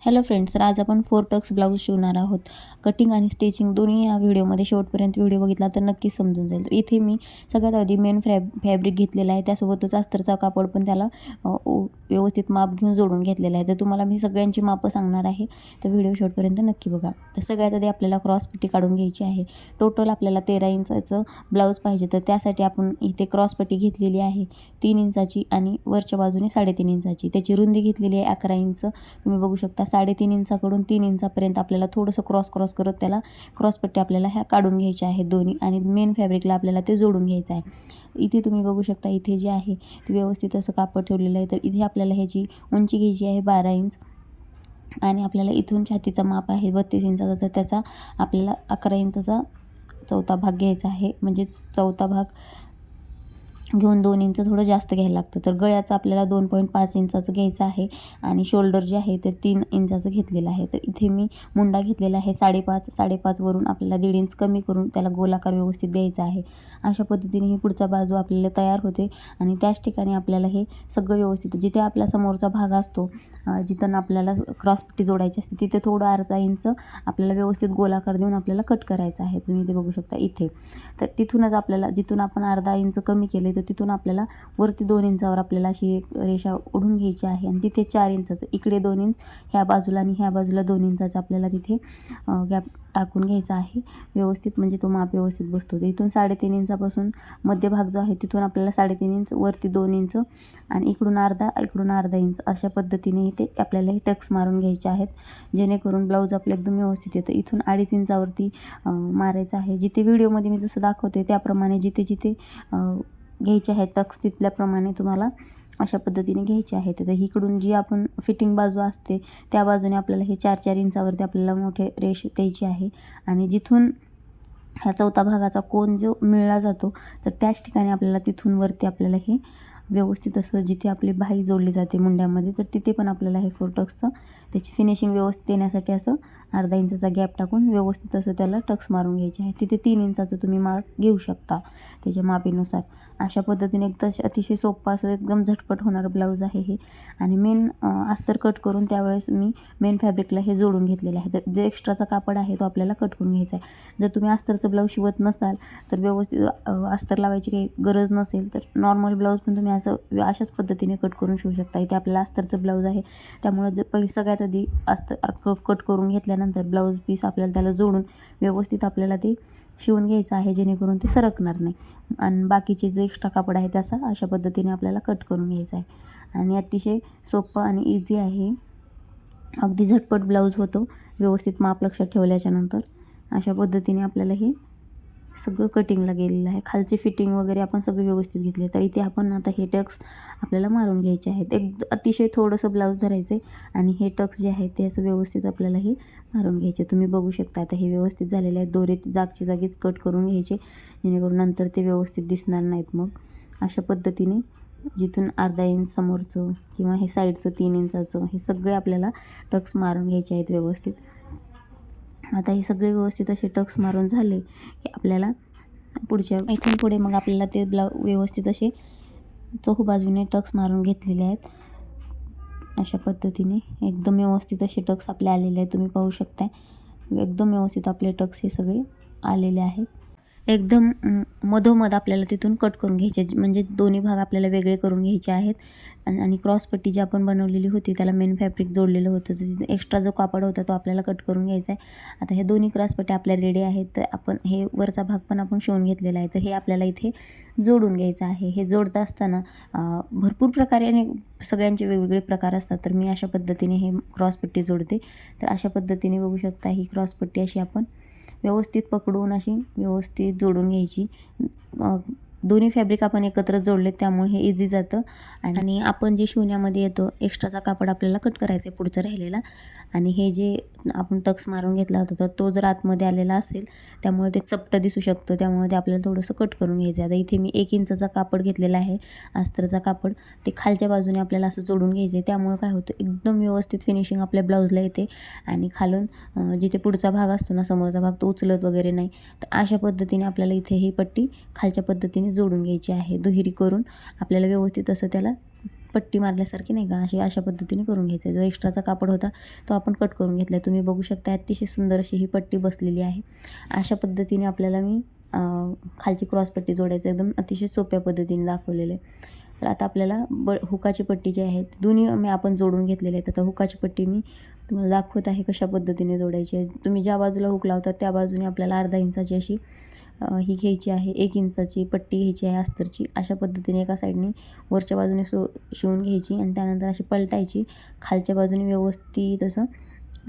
Hello friends, तर आज आपण 4 टक्स ब्लाऊज शिवणार आहोत. कटिंग आणि स्टिचिंग दोन्ही या व्हिडिओमध्ये शेवटपर्यंत व्हिडिओ बघितला तर नक्कीच समजून जाईल. तर इथे मी सगळ्यात आधी मेन फॅब्रिक घेतलेला आहे, त्यासोबतच अस्तरचा कापड पण त्याला व्यवस्थित माप घेऊन जोडून घेतलेला आहे. तर तुम्हाला मी सगळ्यांची मापं सांगणार आहे, तर व्हिडिओ शेवटपर्यंत नक्की बघा. तर सगळ्यात आधी आपल्याला क्रॉस पट्टी काढून घ्यायची आहे. टोटल आपल्याला 13 इंचाचं ब्लाऊज पाहिजे, तर त्यासाठी आपण इथे क्रॉस पट्टी घेतलेली आहे 3 इंचाची आणि वरच्या बाजूने 3.5 इंचाची. त्याची रुंदी घेतलेली आहे 11 इंच. तुम्ही बघू शकता 3.5 इंचाकडून 3 इंचापर्यंत आपल्याला थोडंसं क्रॉस करत त्याला क्रॉसपट्टी आपल्याला ह्या काढून घ्यायच्या आहेत दोन्ही, आणि मेन फॅब्रिकला आपल्याला ते जोडून घ्यायचं आहे. इथे तुम्ही बघू शकता, इथे जे आहे ते व्यवस्थित असं कापड ठेवलेलं आहे. तर इथे आपल्याला ह्याची उंची घ्यायची आहे 12 इंच, आणि आपल्याला इथून छातीचा माप आहे 32 इंचाचा, तर त्याचा आपल्याला 11 इंचाचा चौथा भाग घ्यायचा आहे. म्हणजेच चौथा भाग घेऊन 2 इंच थोडं जास्त घ्यायला लागतं. तर गळ्याचं आपल्याला 2.5 इंचाचं घ्यायचं आहे, आणि शोल्डर जे आहे ते 3 इंचाचं घेतलेलं आहे. तर इथे मी मुंडा घेतलेला आहे 5.5 वरून आपल्याला 1.5 इंच कमी करून त्याला गोलाकार व्यवस्थित द्यायचा आहे. अशा पद्धतीने ही पुढचा बाजू आपल्याला तयार होते, आणि त्याच ठिकाणी आपल्याला हे सगळं व्यवस्थित जिथे आपला समोरचा भाग असतो, जिथं आपल्याला क्रॉसपट्टी जोडायची असते, तिथे थोडं अर्धा इंच आपल्याला व्यवस्थित गोलाकार देऊन आपल्याला कट करायचा आहे. तुम्ही इथे बघू शकता इथे. तर तिथूनच आपल्याला जिथून आपण अर्धा इंच कमी केले, तर तिथून आपल्याला वरती 2 इंचावर आपल्याला अशी एक रेषा ओढून घ्यायची आहे, आणि तिथे 4 इंचाचं इकडे 2 इंच ह्या बाजूला आणि ह्या बाजूला 2 इंचाचं आपल्याला तिथे गॅप टाकून घ्यायचा आहे व्यवस्थित, म्हणजे तो माप व्यवस्थित बसतो. तर इथून 3.5 इंचापासून मध्यभाग जो आहे तिथून आपल्याला 3.5 इंच, वरती 2 इंच, आणि इकडून अर्धा इंच अशा पद्धतीने इथे आपल्याला हे टक्स मारून घ्यायचे आहेत, जेणेकरून ब्लाऊज आपलं एकदम व्यवस्थित येतं. इथून 2.5 इंचावरती मारायचं आहे. जिथे व्हिडिओमध्ये मी जसं दाखवते त्याप्रमाणे जिथे जिथे घ्यायचे आहेत टक्स तिथल्याप्रमाणे तुम्हाला अशा पद्धतीने घ्यायचे आहेत. तर इकडून जी आपण फिटिंग बाजू असते त्या बाजूने आपल्याला हे 4 इंचावरती आपल्याला मोठे रेष द्यायची आहे, आणि जिथून ह्या चौथा भागाचा कोन जो मिळला जातो, तर त्याच ठिकाणी आपल्याला तिथून वरती आपल्याला हे व्यवस्थित असं जिथे आपली बाही जोडली जाते मुंड्यामध्ये, तर तिथे पण आपल्याला हे 4 टक्सचं त्याची फिनिशिंग व्यवस्थित येण्यासाठी असं अर्धा इंचाचा गॅप टाकून व्यवस्थित असं त्याला टक्स मारून घ्यायचे आहे. तिथे 3 इंचाचं तुम्ही मार्क घेऊ शकता त्याच्या मापीनुसार. अशा पद्धतीने अतिशय सोपं असं एकदम झटपट होणारं ब्लाऊज आहे हे. आणि मेन अस्तर कट करून त्यावेळेस मी मेन फॅब्रिकला हे जोडून घेतलेलं आहे. तर जे एक्स्ट्राचा कापड आहे तो आपल्याला कट करून घ्यायचा आहे. जर तुम्ही अस्तरचं ब्लाऊज शिवत नसाल, तर व्यवस्थित अस्तर लावायची काही गरज नसेल, तर नॉर्मल ब्लाऊज पण तुम्ही अशाच पद्धतीने कट करून शिवू शकता. इथे आपल्याला अस्तरचं ब्लाऊज आहे, त्यामुळे सगळ्यात आधी अस्तर कट करून घेतल्यानंतर ब्लाऊज पीस आपल्याला त्याला जोडून व्यवस्थित आपल्याला ते शिवून घ्यायचं आहे, जेणेकरून ते सरकणार नाही. आणि बाकीचे जे एक्स्ट्रा कापड आहे त्याचा अशा पद्धतीने आपल्याला कट करून घ्यायचा आहे. आणि अतिशय सोपं आणि इझी आहे, अगदी झटपट ब्लाऊज होतो व्यवस्थित माप लक्षात ठेवल्याच्यानंतर. अशा पद्धतीने आपल्याला हे सगळं कटिंगला गेलेलं आहे. खालची फिटिंग वगैरे आपण सगळे व्यवस्थित घेतले. तर इथे आपण आता हे टक्स आपल्याला मारून घ्यायचे आहेत. अतिशय थोडंसं ब्लाऊज धरायचं आहे, आणि हे टक्स जे आहेत ते असं व्यवस्थित आपल्याला हे मारून घ्यायचे. तुम्ही बघू शकता आता हे व्यवस्थित झालेले आहेत. दोरे जागची जागीच कट करून घ्यायचे, जेणेकरून नंतर ते व्यवस्थित दिसणार नाहीत. मग अशा पद्धतीने जिथून अर्धा इंच समोरचं किंवा हे साईडचं 3 इंचाचं हे सगळे आपल्याला टक्स मारून घ्यायचे आहेत व्यवस्थित. आता हे सगळे व्यवस्थित असे टक्स मारून झाले की आपल्याला इथून पुढे मग आपल्याला ते व्यवस्थित असे चहूबाजूने टक्स मारून घेतलेले आहेत. अशा पद्धतीने एकदम व्यवस्थित असे टक्स आपले आलेले आहेत. तुम्ही पाहू शकताय एकदम व्यवस्थित आपले टक्स हे सगळे आलेले आहेत. एकदम मधोमध आपल्याला तिथून कट करून घ्यायचे, म्हणजे दोन्ही भाग आपल्याला वेगळे करून घ्यायचे आहेत. आणि क्रॉसपट्टी जी आपण बनवलेली होती त्याला मेन फॅब्रिक जोडलेलं होतं, तर एक्स्ट्रा जो कापड होता तो आपल्याला कट करून घ्यायचा आहे. आता हे दोन्ही क्रॉसपट्टी आपल्या रेडी आहेत. तर आपण हे वरचा भाग पण आपण शिवून घेतलेला आहे, तर हे आपल्याला इथे जोडून घ्यायचं आहे. हे जोडता असताना भरपूर प्रकारे आणि सगळ्यांचे वेगवेगळे प्रकार असतात, तर मी अशा पद्धतीने हे क्रॉसपट्टी जोडते. तर अशा पद्धतीने बघू शकता ही क्रॉसपट्टी अशी आपण व्यवस्थित पकडून अशी व्यवस्थित जोडून घ्यायची. दोन्ही फॅब्रिक आपण एकत्र जोडले त्यामुळे हे इझी जातं. आणि आपण जे शिवण्यामध्ये येतो एक्स्ट्राचा कापड आपल्याला कट करायचा आहे पुढचं राहिलेला, आणि हे जे आपण टक्स मारून घेतला होता तर तो जर आतमध्ये आलेला असेल त्यामुळे ते चपटं दिसू शकतं, त्यामुळे ते आपल्याला थोडंसं कट करून घ्यायचं आहे. आता इथे मी 1 इंचाचा कापड घेतलेला आहे अस्तरचा कापड, ते खालच्या बाजूने आपल्याला असं जोडून घ्यायचं आहे. त्यामुळे काय होतं एकदम व्यवस्थित फिनिशिंग आपल्या ब्लाऊजला येते, आणि खालून जिथे पुढचा भाग असतो ना समोरचा भाग तो उचलत वगैरे नाही. तर अशा पद्धतीने आपल्याला इथे ही पट्टी खालच्या पद्धतीने जोडून घ्यायची आहे. दुहेरी करून आपल्याला व्यवस्थित असं त्याला पट्टी मारल्यासारखी नाही का, अशा पद्धतीने करून घ्यायचं आहे. जो एक्स्ट्राचा कापड होता तो आपण कट करून घेतला आहे. तुम्ही बघू शकता अतिशय सुंदर अशी ही पट्टी बसलेली आहे. अशा पद्धतीने आपल्याला मी खालची क्रॉसपट्टी जोडायचं एकदम अतिशय सोप्या पद्धतीने दाखवलेलं आहे. तर आता आपल्याला हुकाची पट्टी जी आहे दोन्ही आपण जोडून घेतलेले आहेत. आता हुकाची पट्टी मी तुम्हाला दाखवत आहे कशा पद्धतीने जोडायची आहे. तुम्ही ज्या बाजूला हुक लावता त्या बाजूने आपल्याला अर्धा इंचाची अशी ही घ्यायची आहे, 1 इंचाची पट्टी घ्यायची आहे अस्तरची. अशा पद्धतीने एका साईडने वरच्या बाजूने शिवून घ्यायची आणि त्यानंतर अशी पलटायची. खालच्या बाजूने व्यवस्थित असं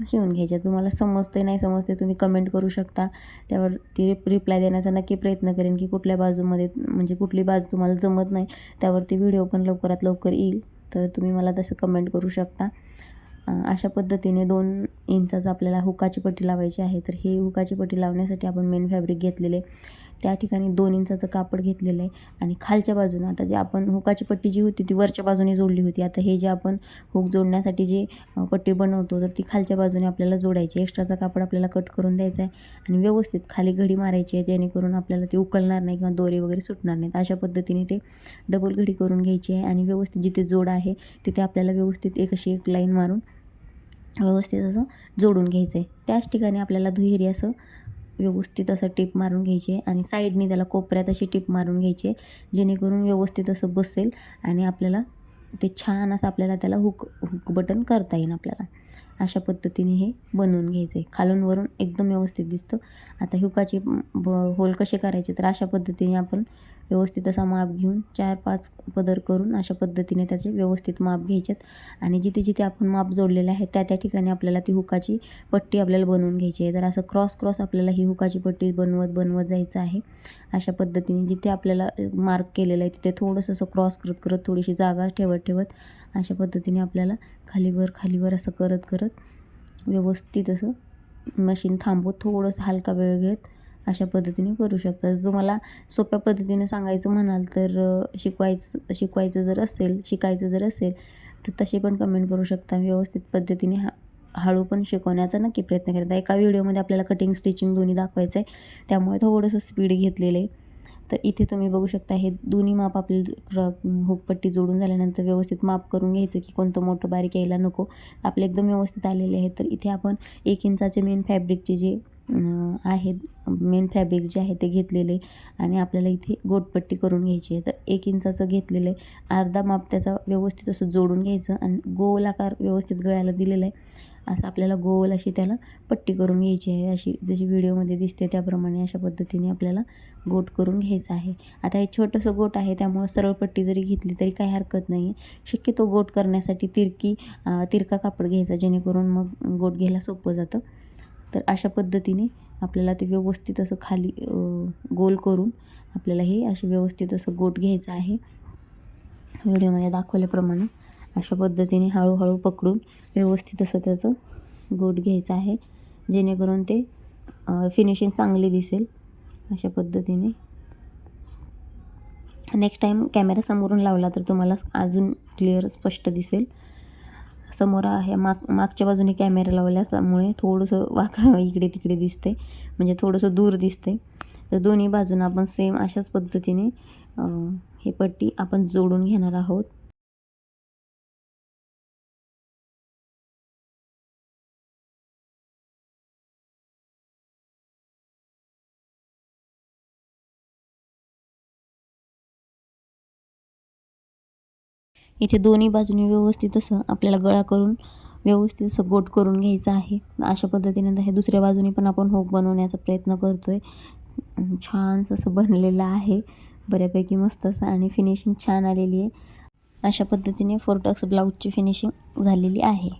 शिवून घ्यायच्या. तुम्हाला समजते नाही समजते तुम्ही कमेंट करू शकता. त्यावरती रिप्लाय देण्याचा नक्की प्रयत्न करेन की कुठल्या बाजूमध्ये म्हणजे कुठली बाजू तुम्हाला जमत नाही त्यावरती व्हिडिओ पण लवकरात लवकर येईल. तर तुम्ही मला तसं कमेंट करू शकता. अशा पद्धतीने 2 इंचाचं आपल्याला हुकाची पट्टी लावायची आहे. तर ही हुकाची पट्टी लावण्यासाठी आपण मेन फॅब्रिक घेतलेले त्या ठिकाणी 2 इंचाचं कापड घेतलेलं आहे आणि खालच्या बाजूनं आता जे आपण हुकाची पट्टी जी होती ती वरच्या बाजूने जोडली होती. आता हे जे आपण हुक जोडण्यासाठी जे पट्टी बनवतो तर ती खालच्या बाजूने आपल्याला जोडायची. एक्स्ट्राचा कापड आपल्याला कट करून द्यायचा आहे आणि व्यवस्थित खाली घडी मारायची आहे जेणेकरून आपल्याला ती उकलणार नाही किंवा दोरे वगैरे सुटणार नाहीत. अशा पद्धतीने ते डबल घडी करून घ्यायची आहे आणि व्यवस्थित जिथे जोड आहे तिथे आपल्याला व्यवस्थित एक लाईन मारून व्यवस्थित असं जोडून घ्यायचं आहे. त्याच ठिकाणी आपल्याला दुहेरी असं व्यवस्थित असं टिप मारून घ्यायची आहे आणि साईडनी त्याला कोपऱ्यात अशी टिप मारून घ्यायची आहे जेणेकरून व्यवस्थित असं बसेल आणि आपल्याला ते छान असं आपल्याला त्याला हुक बटन करता येईल आपल्याला. अशा पद्धतीने हे बनवून घ्यायचं आहे. खालून वरून एकदम व्यवस्थित दिसतं. आता हुकाची होल कसे करायचे तर अशा पद्धतीने आपण व्यवस्थित असा माप घेऊन 4-5 पदर करून अशा पद्धतीने त्याचे व्यवस्थित माप घ्यायचेत आणि जिथे जिथे आपण माप जोडलेलं आहे त्या ठिकाणी आपल्याला ती हुकाची पट्टी आपल्याला बनवून घ्यायची आहे. तर असं क्रॉस आपल्याला ही हुकाची पट्टी बनवत जायचं आहे. अशा पद्धतीने जिथे आपल्याला मार्क केलेलं आहे तिथे थोडंसं असं क्रॉस करत थोडीशी जागा ठेवत अशा पद्धतीने आपल्याला खालीवर असं करत व्यवस्थित असं मशीन थांबवत थोडंसं हलका वेळ घेत अशा पद्धतीने करू शकता. जर तुम्हाला सोप्या पद्धतीने सांगायचं म्हणाल तर शिकायचं जर असेल तर तसे पण कमेंट करू शकता. व्यवस्थित पद्धतीने हळू पण शिकवण्याचा नक्की प्रयत्न करायचा. एका व्हिडिओमध्ये आपल्याला कटिंग स्टिचिंग दोन्ही दाखवायचं आहे त्यामुळे थोडंसं स्पीड घेतलेलं आहे. तर इथे तुम्ही बघू शकता हे दोन्ही माप आपले हुकपट्टी जोडून झाल्यानंतर व्यवस्थित माप करून घ्यायचं की कोणतं मोठं बारीक यायला नको. आपले एकदम व्यवस्थित आलेले आहे. तर इथे आपण 1 इंचाचे मेन फॅब्रिकचे जे आहेत मेन फॅब्रिक जे आहे ते घेतलेले आणि आपल्याला इथे गोटपट्टी करून घ्यायची आहे. तर 1 इंचाचं घेतलेलं आहे. अर्धा माप त्याचा व्यवस्थित असं जोडून घ्यायचं आणि गोल आकार व्यवस्थित गळ्याला दिलेला आहे. असं आपल्याला गोल अशी त्याला पट्टी करून घ्यायची आहे. अशी जशी व्हिडिओमध्ये दिसते त्याप्रमाणे अशा पद्धतीने आपल्याला गोट करून घ्यायचं आहे. आता हे छोटंसं गोट आहे त्यामुळं सरळ पट्टी जरी घेतली तरी काही हरकत नाही आहे. शक्यतो गोट करण्यासाठी तिरका कापड घ्यायचा जेणेकरून मग गोट घ्यायला सोपं जातं. तर अशा पद्धतीने आपल्याला ते व्यवस्थित असं खाली गोल करून आपल्याला हे असे व्यवस्थित असं गोट घ्यायचं आहे. व्हिडिओमध्ये दाखवल्याप्रमाणे अशा पद्धतीने हळूहळू पकडून व्यवस्थित असं त्याचं गोट घ्यायचं आहे जेणेकरून ते फिनिशिंग चांगली दिसेल. अशा पद्धतीने नेक्स्ट टाईम कॅमेरा समोरून लावला तर तुम्हाला अजून क्लिअर स्पष्ट दिसेल. समोर आहे मागच्या बाजूने कॅमेरा लावल्यामुळे थोडंसं वाकडं इकडे तिकडे दिसते म्हणजे थोडंसं दूर दिसते. तर दोन्ही बाजूनं आपण सेम अशाच पद्धतीने हे पट्टी आपण जोडून घेणार आहोत. इथे दोन्ही बाजूने व्यवस्थित असं आपल्याला गळा करून व्यवस्थित असं गोट करून घ्यायचं आहे. अशा पद्धतीने हे दुसऱ्या बाजूने पण आपण हुक बनवण्याचा प्रयत्न करतोय. छानसं असं बनलेलं आहे बऱ्यापैकी मस्त असं आणि फिनिशिंग छान आलेली आहे. अशा पद्धतीने 4 टक्स ब्लाऊजची फिनिशिंग झालेली आहे.